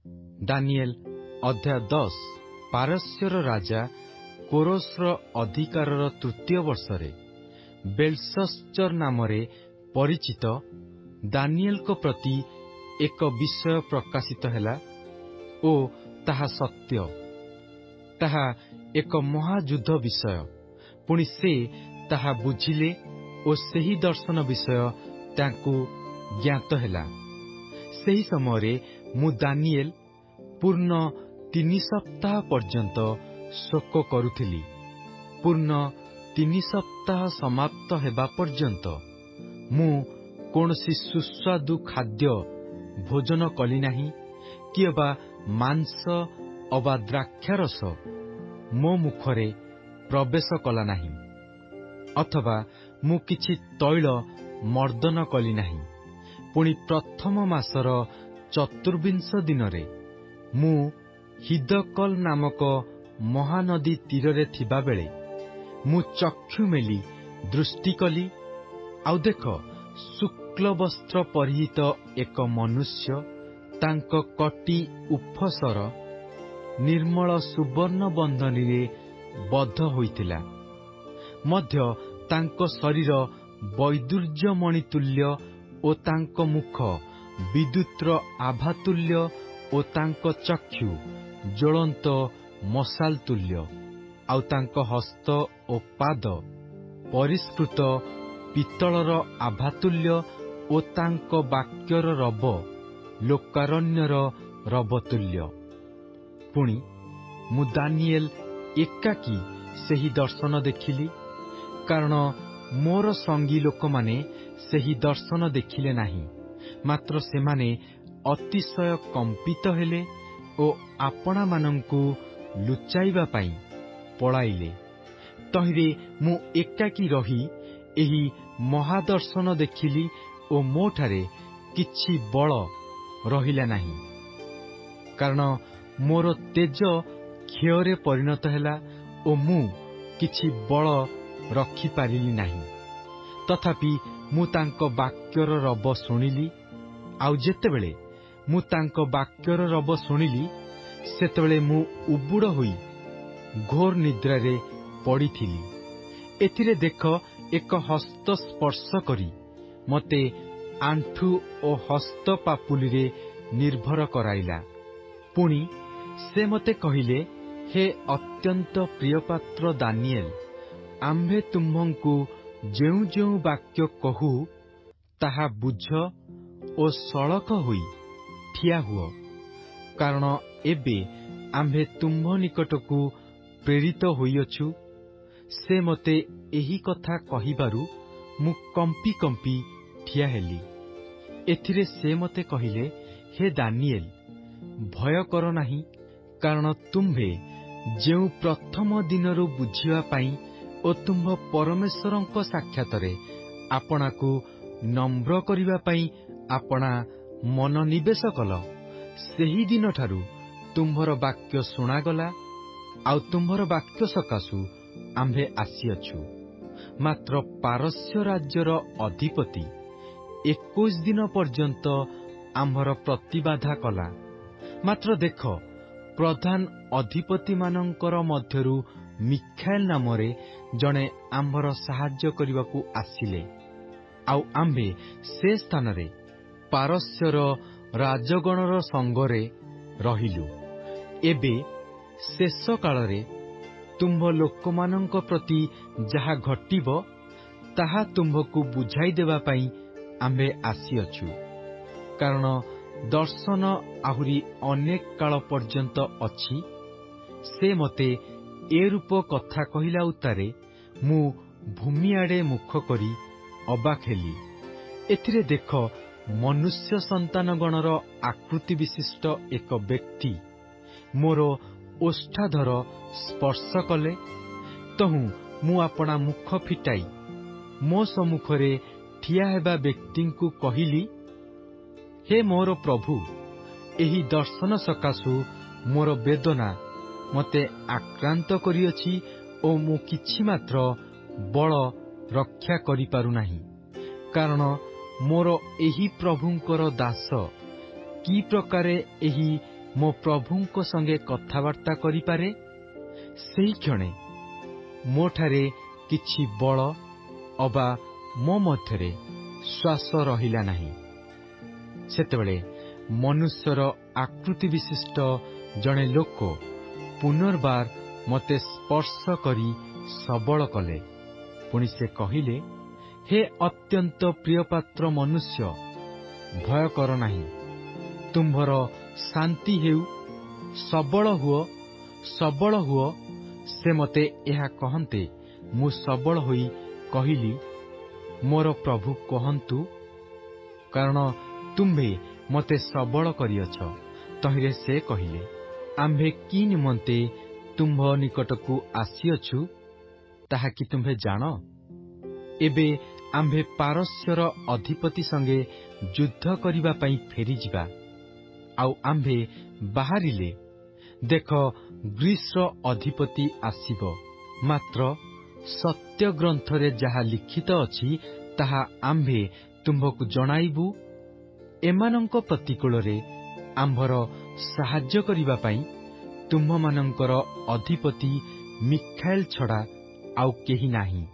ଦାନିଏଲ ଅଧ୍ୟାୟ 10। ପାରସ୍ୟର ରାଜା କୋରସ୍ର ଅଧିକାରର ତୃତୀୟ ବର୍ଷରେ ବେଲଶସ୍ଚର ନାମରେ ପରିଚିତ ଦାନିଏଲଙ୍କ ପ୍ରତି ଏକ ବିଷୟ ପ୍ରକାଶିତ ହେଲା ଓ ତାହା ସତ୍ୟ। ତାହା ଏକ ମହାଯୁଦ୍ଧ ବିଷୟ। ପୁଣି ସେ ତାହା ବୁଝିଲେ ଓ ସେହି ଦର୍ଶନ ବିଷୟ ତାଙ୍କୁ ଜ୍ଞାତ ହେଲା। ସେହି ସମୟରେ ମୁଁ ଦାନିଏଲ ପୂର୍ଣ୍ଣ 3 ସପ୍ତାହ ପର୍ଯ୍ୟନ୍ତ ଶୋକ କରୁଥିଲି। ପୂର୍ଣ୍ଣ 3 ସପ୍ତାହ ସମାପ୍ତ ହେବା ପର୍ଯ୍ୟନ୍ତ ମୁଁ କୌଣସି ସୁସ୍ୱାଦୁ ଖାଦ୍ୟ ଭୋଜନ କଲି ନାହିଁ, କି ଅବା ମାଂସ ଅବା ଦ୍ରାକ୍ଷାରସ ମୋ ମୁଖରେ ପ୍ରବେଶ କଲା ନାହିଁ, ଅଥବା ମୁଁ କିଛି ତୈଳ ମର୍ଦ୍ଦନ କଲି ନାହିଁ। ପୁଣି ପ୍ରଥମ ମାସର 24 ଦିନରେ ମୁଁ ହିଦକଲ ନାମକ ମହାନଦୀ ତୀରରେ ଥିବାବେଳେ ମୁଁ ଚକ୍ଷୁ ମେଲି ଦୃଷ୍ଟି କଲି, ଆଉ ଦେଖ, ଶୁକ୍ଳ ବସ୍ତ୍ର ପରିହିତ ଏକ ମନୁଷ୍ୟ ତାଙ୍କ କଟି ଉଫସର ନିର୍ମଳ ସୁବର୍ଣ୍ଣ ବନ୍ଧନୀରେ ବଦ୍ଧ ହୋଇଥିଲା। ମଧ୍ୟ ତାଙ୍କ ଶରୀର ବୈଦୁର୍ଯ୍ୟମଣି ତୁଲ୍ୟ ଓ ତାଙ୍କ ମୁଖ ବିଦ୍ୟୁତ୍ର ଆଭାତୁଲ୍ୟ ଓ ତାଙ୍କ ଚକ୍ଷୁ ଜ୍ୱଳନ୍ତ ମଶାଲ ତୁଲ୍ୟ, ଆଉ ତାଙ୍କ ହସ୍ତ ଓ ପାଦ ପରିଷ୍କୃତ ପିତ୍ତଳର ଆଭାତୁଲ୍ୟ ଓ ତାଙ୍କ ବାକ୍ୟର ରବ ଲୋକାରଣ୍ୟର ରବତୁଲ୍ୟ। ପୁଣି ମୁଁ ଦାନିଏଲ ଏକାକୀ ସେହି ଦର୍ଶନ ଦେଖିଲି, କାରଣ ମୋର ସଙ୍ଗୀ ଲୋକମାନେ ସେହି ଦର୍ଶନ ଦେଖିଲେ ନାହିଁ। ମାତ୍ର ସେମାନେ ଅତିଶୟ କମ୍ପିତ ହେଲେ ଓ ଆପଣାମାନଙ୍କୁ ଲୁଚାଇବା ପାଇଁ ପଳାଇଲେ। ତହିଁରେ ମୁଁ ଏକାକୀ ରହି ଏହି ମହାଦର୍ଶନ ଦେଖିଲି ଓ ମୋଠାରେ କିଛି ବଳ ରହିଲା ନାହିଁ, କାରଣ ମୋର ତେଜ କ୍ଷୟରେ ପରିଣତ ହେଲା ଓ ମୁଁ କିଛି ବଳ ରଖିପାରିଲି ନାହିଁ। ତଥାପି ମୁଁ ତାଙ୍କ ବାକ୍ୟର ରବ ଶୁଣିଲି, ଆଉ ଯେତେବେଳେ ମୁଁ ତାଙ୍କ ବାକ୍ୟର ରବ ଶୁଣିଲି, ସେତେବେଳେ ମୁଁ ଉବୁଡ଼ ହୋଇ ଘୋର ନିଦ୍ରାରେ ପଡ଼ିଥିଲି। ଏଥିରେ ଦେଖ, ଏକ ହସ୍ତ ସ୍ପର୍ଶ କରି ମୋତେ ଆଣ୍ଠୁ ଓ ହସ୍ତ ପାପୁଲିରେ ନିର୍ଭର କରାଇଲା। ପୁଣି ସେ ମୋତେ କହିଲେ, ହେ ଅତ୍ୟନ୍ତ ପ୍ରିୟପାତ୍ର ଦାନିଏଲ, ଆମ୍ଭେ ତୁମ୍ଭଙ୍କୁ ଯେଉଁ ଯେଉଁ ବାକ୍ୟ କହୁ, ତାହା ବୁଝ ଓ ସଳଖ ହୋଇ ଠିଆ ହୁଅ, କାରଣ ଏବେ ଆମ୍ଭେ ତୁମ୍ଭ ନିକଟକୁ ପ୍ରେରିତ ହୋଇଅଛୁ। ସେ ମୋତେ ଏହି କଥା କହିବାରୁ ମୁଁ କମ୍ପି କମ୍ପି ଠିଆ ହେଲି। ଏଥିରେ ସେ ମୋତେ କହିଲେ, ହେ ଦାନିଏଲ, ଭୟ କର ନାହିଁ, କାରଣ ତୁମ୍ଭେ ଯେଉଁ ପ୍ରଥମ ଦିନରୁ ବୁଝିବା ପାଇଁ ଓ ତୁମ୍ଭ ପରମେଶ୍ୱରଙ୍କ ସାକ୍ଷାତରେ ଆପଣାକୁ ନମ୍ର କରିବା ପାଇଁ ଆପଣା ମନୋନିବେଶ କଲ, ସେହି ଦିନଠାରୁ ତୁମ୍ଭର ବାକ୍ୟ ଶୁଣାଗଲା, ଆଉ ତୁମ୍ଭର ବାକ୍ୟ ସକାଶୁ ଆମ୍ଭେ ଆସିଅଛୁ। ମାତ୍ର ପାରସ୍ୟ ରାଜ୍ୟର ଅଧିପତି 21 ଦିନ ପର୍ଯ୍ୟନ୍ତ ଆମ୍ଭର ପ୍ରତିବାଧା କଲା। ମାତ୍ର ଦେଖ, ପ୍ରଧାନ ଅଧିପତିମାନଙ୍କର ମଧ୍ୟରୁ ମିଖାଏଲ ନାମରେ ଜଣେ ଆମ୍ଭର ସାହାଯ୍ୟ କରିବାକୁ ଆସିଲେ, ଆଉ ଆମ୍ଭେ ସେ ସ୍ଥାନରେ ପାରସ୍ୟର ରାଜଗଣର ସଙ୍ଗରେ ରହିଲୁ। ଏବେ ଶେଷ କାଳରେ ତୁମ୍ଭ ଲୋକମାନଙ୍କ ପ୍ରତି ଯାହା ଘଟିବ, ତାହା ତୁମ୍ଭକୁ ବୁଝାଇ ଦେବା ପାଇଁ ଆମ୍ଭେ ଆସିଅଛୁ। କାରଣ ଦର୍ଶନ ଆହୁରି ଅନେକ କାଳ ପର୍ଯ୍ୟନ୍ତ ଅଛି। ସେ ମୋତେ ଏ ରୂପ କଥା କହିଲା ଉତ୍ତାରେ ମୁଁ ଭୂମିଆଡ଼େ ମୁଖ କରି ଅବାକ୍ ହେଲି। ଏଥିରେ ଦେଖ, ମନୁଷ୍ୟ ସନ୍ତାନଗଣର ଆକୃତି ବିଶିଷ୍ଟ ଏକ ବ୍ୟକ୍ତି ମୋର ଓଷ୍ଠାଧର ସ୍ପର୍ଶ କଲେ। ତହୁଁ ମୁଁ ଆପଣା ମୁଖ ଫିଟାଇ ମୋ ସମ୍ମୁଖରେ ଠିଆ ହେବା ବ୍ୟକ୍ତିଙ୍କୁ କହିଲି, ହେ ମୋର ପ୍ରଭୁ, ଏହି ଦର୍ଶନ ସକାଶୁ ମୋର ବେଦନା ମୋତେ ଆକ୍ରାନ୍ତ କରିଅଛି ଓ ମୁଁ କିଛି ମାତ୍ର ବଳ ରକ୍ଷା କରିପାରୁନାହିଁ। କାରଣ ମୋର ଏହି ପ୍ରଭୁଙ୍କର ଦାସ କି ପ୍ରକାରେ ଏହି ମୋ ପ୍ରଭୁଙ୍କ ସଙ୍ଗେ କଥାବାର୍ତ୍ତା କରିପାରେ, ସେହି କ୍ଷଣେ ମୋଠାରେ କିଛି ବଳ ଅବା ମୋ ମଧ୍ୟରେ ଶ୍ୱାସ ରହିଲା ନାହିଁ। ସେତେବେଳେ ମନୁଷ୍ୟର ଆକୃତି ବିଶିଷ୍ଟ ଜଣେ ଲୋକ ପୁନର୍ବାର ମୋତେ ସ୍ପର୍ଶ କରି ସବଳ କଲେ। ପୁଣି ସେ କହିଲେ, ହେ ଅତ୍ୟନ୍ତ ପ୍ରିୟପାତ୍ର ମନୁଷ୍ୟ, ଭୟ କର ନାହିଁ, ତୁମ୍ଭର ଶାନ୍ତି ହେଉ, ସବଳ ହୁଅ, ସବଳ ହୁଅ। ସେ ମୋତେ ଏହା କହନ୍ତେ ମୁଁ ସବଳ ହୋଇ କହିଲି, ମୋର ପ୍ରଭୁ କହନ୍ତୁ, କାରଣ ତୁମ୍ଭେ ମୋତେ ସବଳ କରିଅଛ। ତହିଁରେ ସେ କହିଲେ, ଆମ୍ଭେ କି ନିମନ୍ତେ ତୁମ୍ଭ ନିକଟକୁ ଆସିଅଛୁ, ତାହା କି ତୁମ୍ଭେ ଜାଣ? ଏବେ ଆମ୍ଭେ ପାରସ୍ୟର ଅଧିପତି ସଙ୍ଗେ ଯୁଦ୍ଧ କରିବା ପାଇଁ ଫେରିଯିବା। ଆଉ ଆମ୍ଭେ ବାହାରିଲେ, ଦେଖ, ଗ୍ରୀସର ଅଧିପତି ଆସିବ। ମାତ୍ର ସତ୍ୟ ଗ୍ରନ୍ଥରେ ଯାହା ଲିଖିତ ଅଛି, ତାହା ଆମ୍ଭେ ତୁମ୍ଭକୁ ଜଣାଇବୁ। ଏମାନଙ୍କ ପ୍ରତିକୂଳରେ ଆମ୍ଭର ସାହାଯ୍ୟ କରିବା ପାଇଁ ତୁମ୍ଭମାନଙ୍କର ଅଧିପତି ମିଖାଏଲ ଛଡ଼ା ଆଉ କେହି ନାହିଁ।